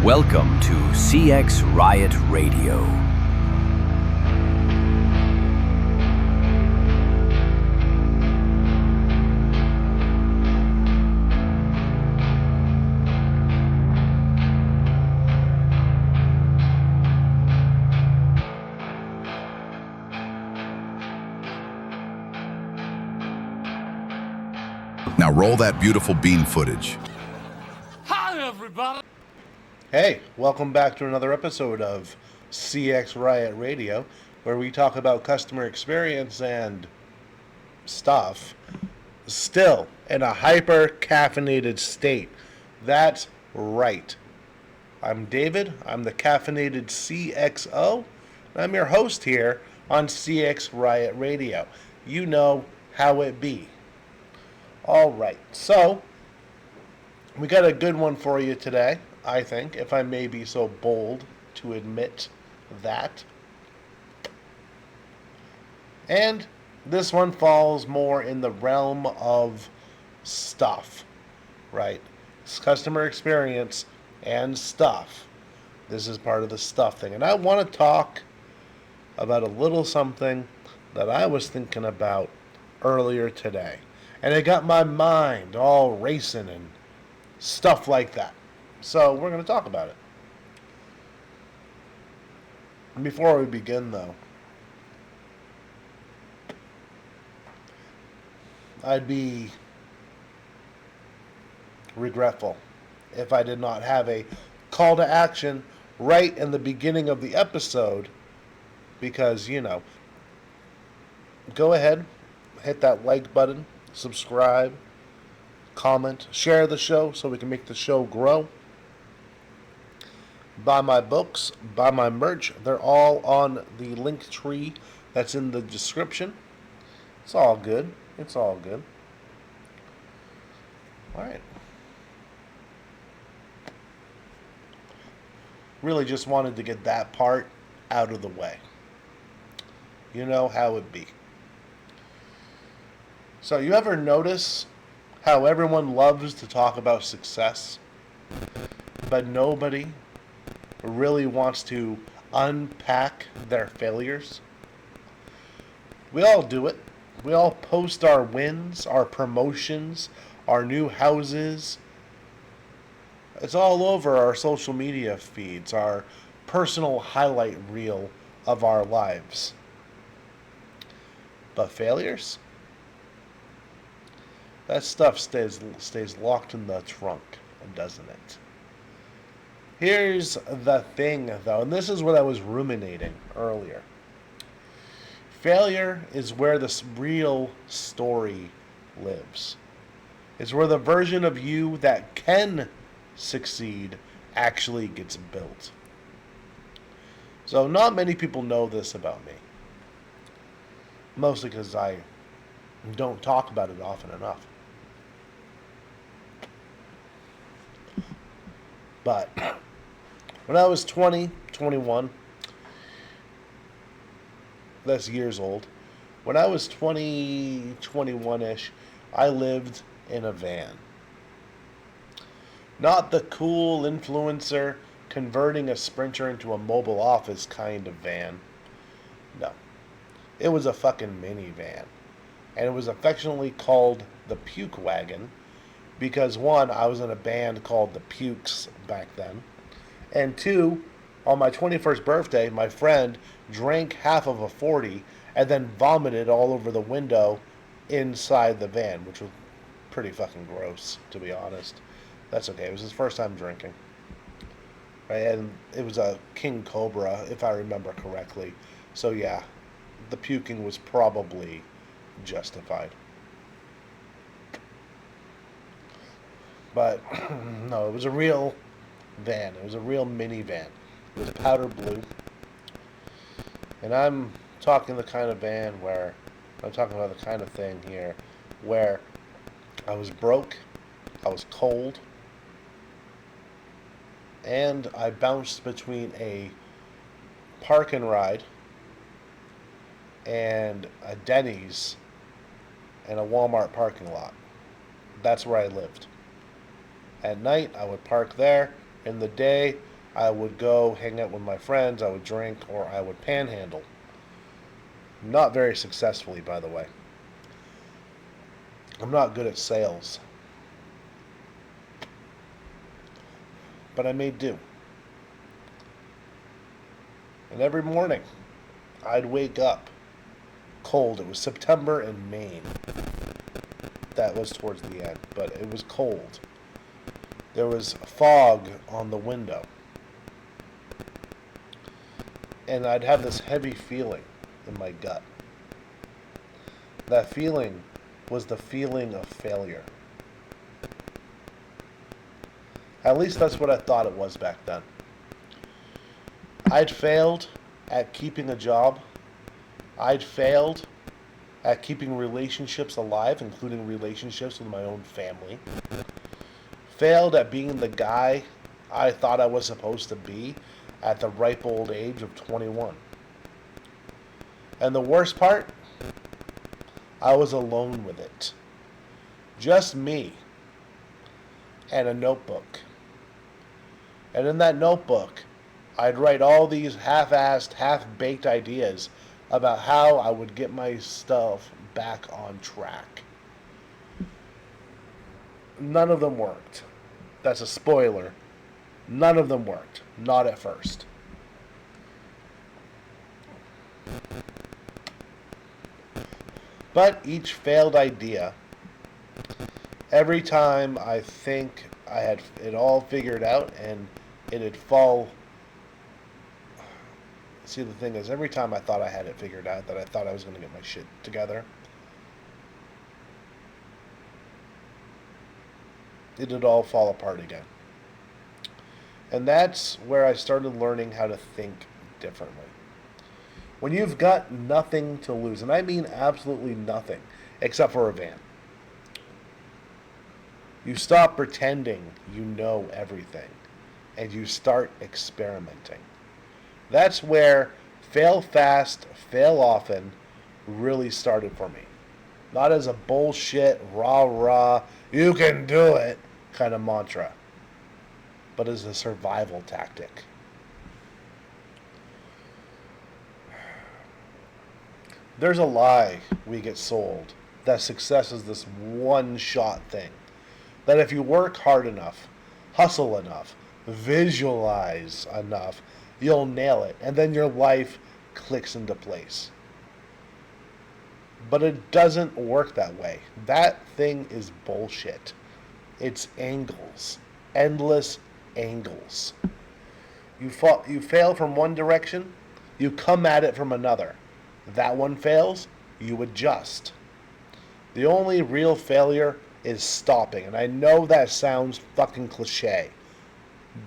Welcome to CX Riot Radio. Now roll that beautiful bean footage. Hi, everybody. Hey, welcome back to another episode of CX Riot Radio, where we talk about customer experience and stuff. Still in a hyper-caffeinated state. That's right. I'm David. I'm the caffeinated CXO, and I'm your host here on CX Riot Radio. You know how it be. All right, so we got a good one for you today, I think, if I may be so bold to admit that. And this one falls more in the realm of stuff, right? It's customer experience and stuff. This is part of the stuff thing. And I want to talk about a little something that I was thinking about earlier today. And it got my mind all racing and stuff like that. So we're going to talk about it. Before we begin, though, I'd be regretful if I did not have a call to action right in the beginning of the episode. Because, go ahead, hit that like button. Subscribe, comment, share the show so we can make the show grow. Buy my books, buy my merch. They're all on the link tree that's in the description. It's all good. It's all good. All right. Really just wanted to get that part out of the way. You know how it be. So you ever notice how everyone loves to talk about success, but nobody really wants to unpack their failures? We all do it. We all post our wins, our promotions, our new houses. It's all over our social media feeds, our personal highlight reel of our lives. But failures? That stuff stays locked in the trunk, doesn't it? Here's the thing, though, and this is what I was ruminating earlier. Failure is where this real story lives. It's where the version of you that can succeed actually gets built. So not many people know this about me. Mostly because I don't talk about it often enough. But when I was 20, 21, that's years old. When I was 20, 21-ish, I lived in a van. Not the cool influencer converting a Sprinter into a mobile office kind of van. No. It was a fucking minivan. And it was affectionately called the Puke Wagon because, one, I was in a band called the Pukes back then. And two, on my 21st birthday, my friend drank half of a 40 and then vomited all over the window inside the van, which was pretty fucking gross, to be honest. That's okay. It was his first time drinking. Right? And it was a King Cobra, if I remember correctly. So yeah, the puking was probably justified. But no, it was a real van. It was a real minivan. It was powder blue. And I'm talking the kind of van where, I'm talking about the kind of thing here where I was broke, I was cold, and I bounced between a park and ride and a Denny's and a Walmart parking lot. That's where I lived. At night, I would park there. In the day, I would go hang out with my friends, I would drink, or I would panhandle. Not very successfully, by the way. I'm not good at sales, but I made do. And every morning, I'd wake up cold. It was September in Maine. That was towards the end, but it was cold. There was fog on the window. And I'd have this heavy feeling in my gut. That feeling was the feeling of failure. At least that's what I thought it was back then. I'd failed at keeping a job. I'd failed at keeping relationships alive, including relationships with my own family. Failed at being the guy I thought I was supposed to be at the ripe old age of 21. And the worst part, I was alone with it. Just me and a notebook. And in that notebook, I'd write all these half-assed, half-baked ideas about how I would get my stuff back on track. None of them worked. That's a spoiler. None of them worked. Not at first. But each failed idea, every time I think I had it all figured out and it'd fall. See, the thing is, every time I thought I had it figured out, that I thought I was going to get my shit together, it'd all fall apart again. And that's where I started learning how to think differently. When you've got nothing to lose, and I mean absolutely nothing, except for a van, you stop pretending you know everything, and you start experimenting. That's where fail fast, fail often really started for me. Not as a bullshit, rah-rah, you can do it kind of mantra, but as a survival tactic. There's a lie we get sold that success is this one-shot thing. That if you work hard enough, hustle enough, visualize enough, you'll nail it, and then your life clicks into place. But it doesn't work that way. That thing is bullshit. It's angles. Endless angles. You fail from one direction, you come at it from another. That one fails, you adjust. The only real failure is stopping. And I know that sounds fucking cliche,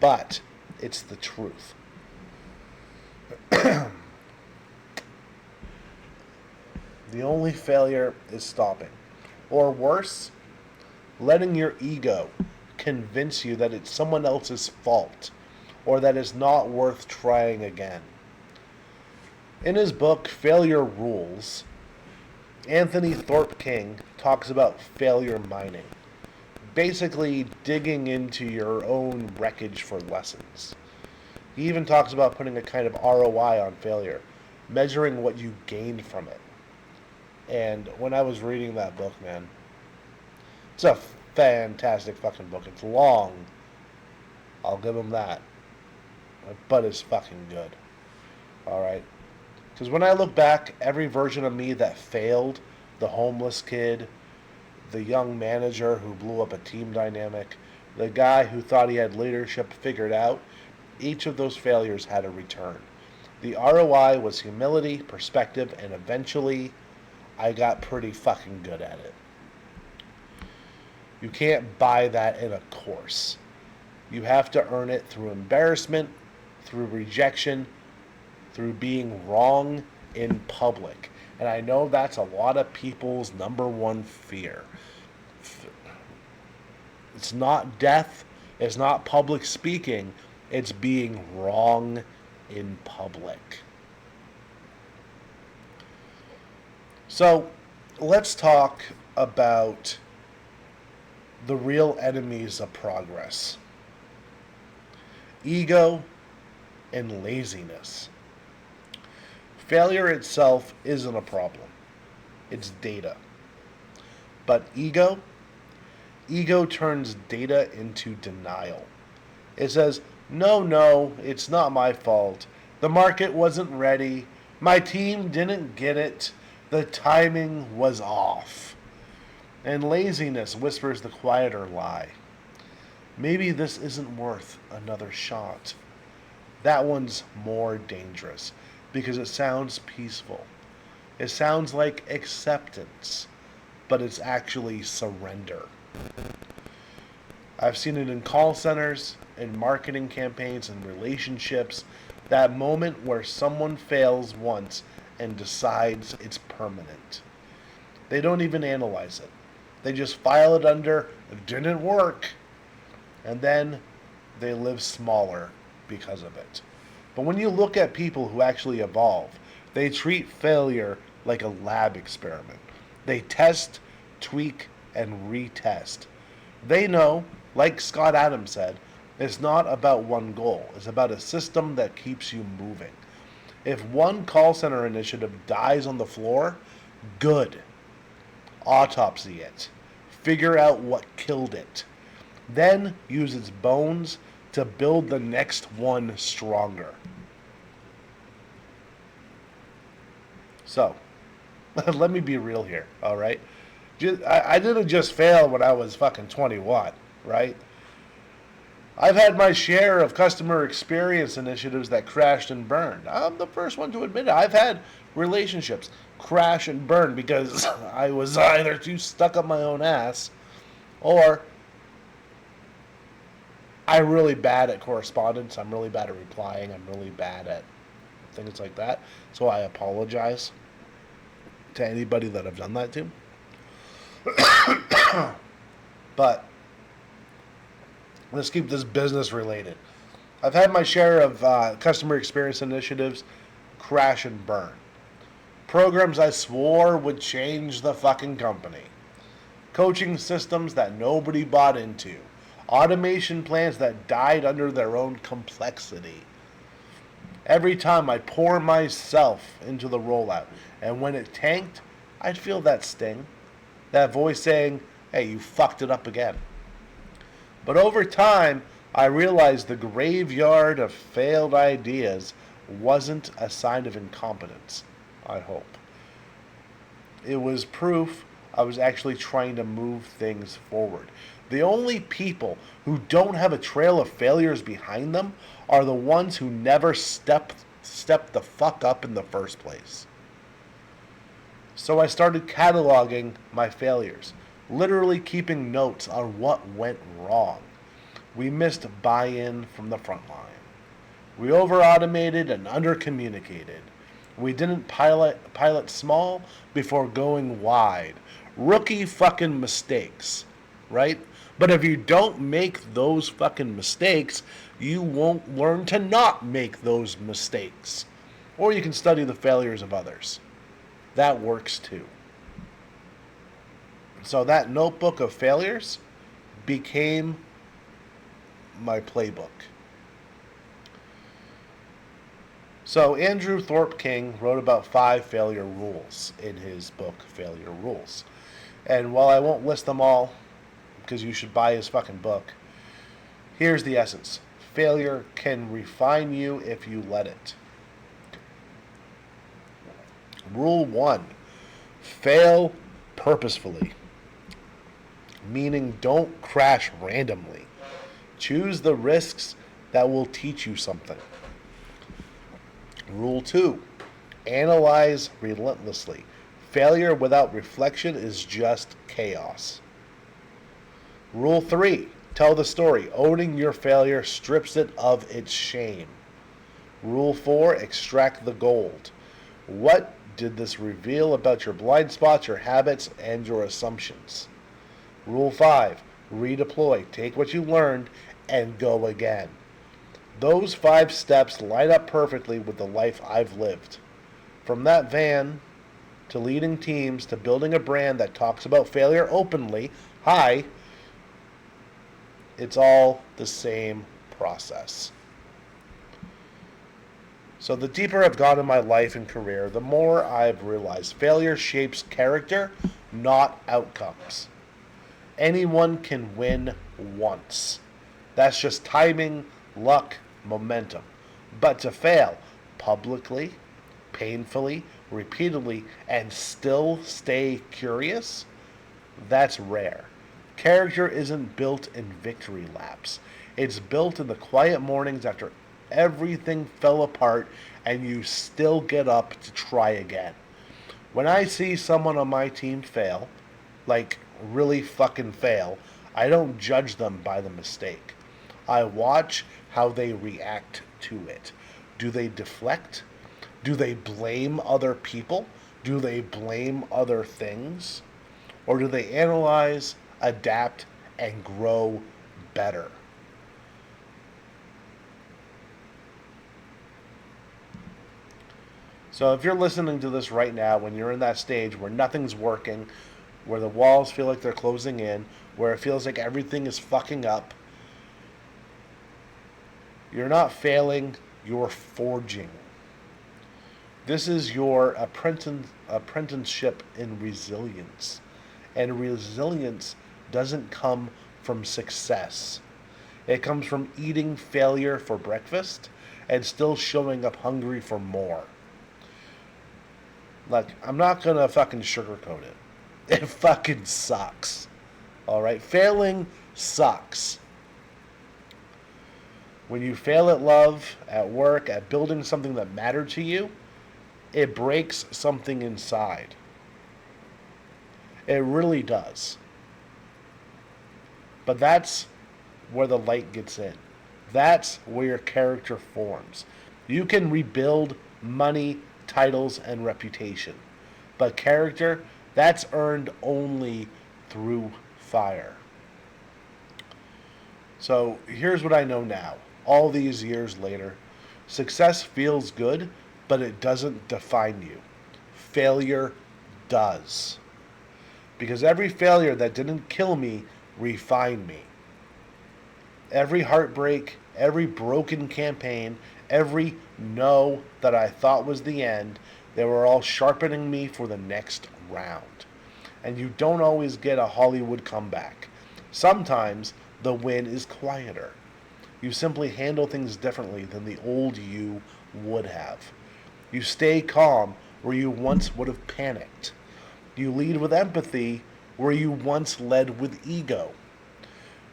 but it's the truth. The only failure is stopping. Or worse, letting your ego convince you that it's someone else's fault or that it's not worth trying again. In his book, Failure Rules, Anthony Thorpe King talks about failure mining. Basically, digging into your own wreckage for lessons. He even talks about putting a kind of ROI on failure, measuring what you gained from it. And when I was reading that book, man, it's a fantastic fucking book. It's long. I'll give him that. But it's fucking good. Alright? Because when I look back, every version of me that failed, the homeless kid, the young manager who blew up a team dynamic, the guy who thought he had leadership figured out, each of those failures had a return. The ROI was humility, perspective, and eventually I got pretty fucking good at it. You can't buy that in a course. You have to earn it through embarrassment, through rejection, through being wrong in public. And I know that's a lot of people's number one fear. It's not death, it's not public speaking, it's being wrong in public. So, let's talk about the real enemies of progress. Ego and laziness. Failure itself isn't a problem. It's data. But ego turns data into denial. It says, no, it's not my fault. The market wasn't ready. My team didn't get it. The timing was off. And laziness whispers the quieter lie. Maybe this isn't worth another shot. That one's more dangerous because it sounds peaceful. It sounds like acceptance, but it's actually surrender. I've seen it in call centers, in marketing campaigns, and relationships. That moment where someone fails once and decides it's permanent. They don't even analyze it. They just file it under, it didn't work. And then they live smaller because of it. But when you look at people who actually evolve, they treat failure like a lab experiment. They test, tweak, and retest. They know, like Scott Adams said, it's not about one goal. It's about a system that keeps you moving. If one call center initiative dies on the floor, good. Autopsy it. Figure out what killed it. Then use its bones to build the next one stronger. So, let me be real here, alright? I didn't just fail when I was fucking 21, right? I've had my share of customer experience initiatives that crashed and burned. I'm the first one to admit it. I've had relationships crash and burn because I was either too stuck up my own ass or I'm really bad at correspondence. I'm really bad at replying. I'm really bad at things like that. So I apologize to anybody that I've done that to. But let's keep this business related. I've had my share of customer experience initiatives crash and burn. Programs I swore would change the fucking company. Coaching systems that nobody bought into. Automation plans that died under their own complexity. Every time I pour myself into the rollout, and when it tanked, I'd feel that sting. That voice saying, hey, you fucked it up again. But over time, I realized the graveyard of failed ideas wasn't a sign of incompetence, I hope. It was proof I was actually trying to move things forward. The only people who don't have a trail of failures behind them are the ones who never stepped the fuck up in the first place. So I started cataloging my failures, literally keeping notes on what went wrong. We missed buy-in from the front line. We over-automated and under-communicated. We didn't pilot small before going wide. Rookie fucking mistakes, right? But if you don't make those fucking mistakes, you won't learn to not make those mistakes. Or you can study the failures of others. That works too. So that notebook of failures became my playbook. So Andrew Thorpe King wrote about 5 failure rules in his book, Failure Rules. And while I won't list them all, because you should buy his fucking book, here's the essence. Failure can refine you if you let it. Rule 1. Fail purposefully. Meaning don't crash randomly. Choose the risks that will teach you something. Rule 2. Analyze relentlessly. Failure without reflection is just chaos. Rule 3. Tell the story. Owning your failure strips it of its shame. Rule 4. Extract the gold. What did this reveal about your blind spots, your habits, and your assumptions? Rule 5. Redeploy. Take what you learned and go again. Those 5 steps line up perfectly with the life I've lived. From that van, to leading teams, to building a brand that talks about failure openly, it's all the same process. So the deeper I've gone in my life and career, the more I've realized failure shapes character, not outcomes. Anyone can win once. That's just timing, luck, momentum. But to fail publicly, painfully, repeatedly, and still stay curious, that's rare. Character isn't built in victory laps. It's built in the quiet mornings after everything fell apart and you still get up to try again. When I see someone on my team fail, like really fucking fail, I don't judge them by the mistake. I watch how they react to it. Do they deflect? Do they blame other people? Do they blame other things? Or do they analyze, adapt, and grow better? So if you're listening to this right now, when you're in that stage where nothing's working, where the walls feel like they're closing in, where it feels like everything is fucking up, you're not failing, you're forging. This is your apprenticeship in resilience. And resilience doesn't come from success. It comes from eating failure for breakfast and still showing up hungry for more. Like, I'm not gonna fucking sugarcoat it. It fucking sucks. Alright? Failing sucks. When you fail at love, at work, at building something that mattered to you, it breaks something inside. It really does. But that's where the light gets in. That's where your character forms. You can rebuild money, titles, and reputation. But character, that's earned only through fire. So here's what I know now. All these years later, success feels good, but it doesn't define you. Failure does. Because every failure that didn't kill me refined me. Every heartbreak, every broken campaign, every no that I thought was the end, they were all sharpening me for the next round. And you don't always get a Hollywood comeback. Sometimes the win is quieter. You simply handle things differently than the old you would have. You stay calm where you once would have panicked. You lead with empathy where you once led with ego.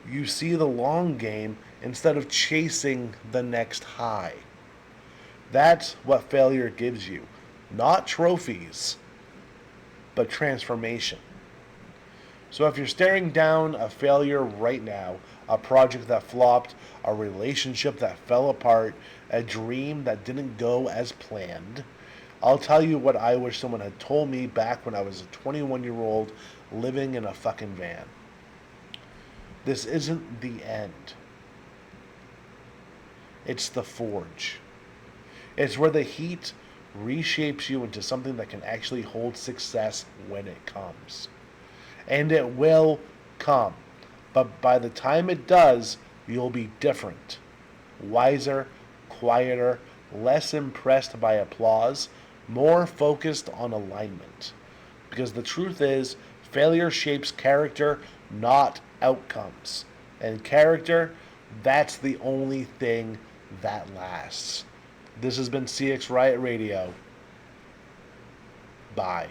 You see the long game instead of chasing the next high. That's what failure gives you. Not trophies, but transformation. So if you're staring down a failure right now, a project that flopped, a relationship that fell apart, a dream that didn't go as planned, I'll tell you what I wish someone had told me back when I was a 21-year-old living in a fucking van. This isn't the end. It's the forge. It's where the heat reshapes you into something that can actually hold success when it comes. And it will come. But by the time it does, you'll be different. Wiser, quieter, less impressed by applause, more focused on alignment. Because the truth is, failure shapes character, not outcomes. And character, that's the only thing that lasts. This has been CX Riot Radio. Bye.